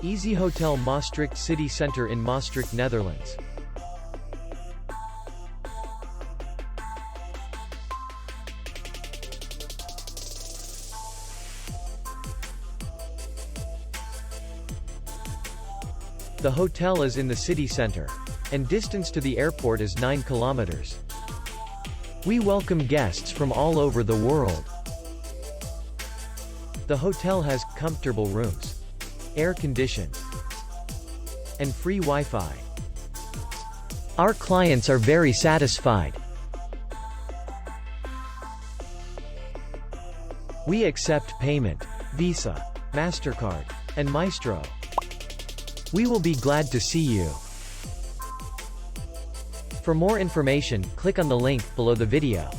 easyHotel Maastricht City Centre in Maastricht, Netherlands. The hotel is in the city center, and distance to the airport is 9 kilometers. We welcome guests from all over the world. The hotel has comfortable rooms, air conditioned, and free Wi-Fi. Our clients are very satisfied. We accept payment, Visa, MasterCard, and Maestro. We will be glad to see you. For more information, click on the link below the video.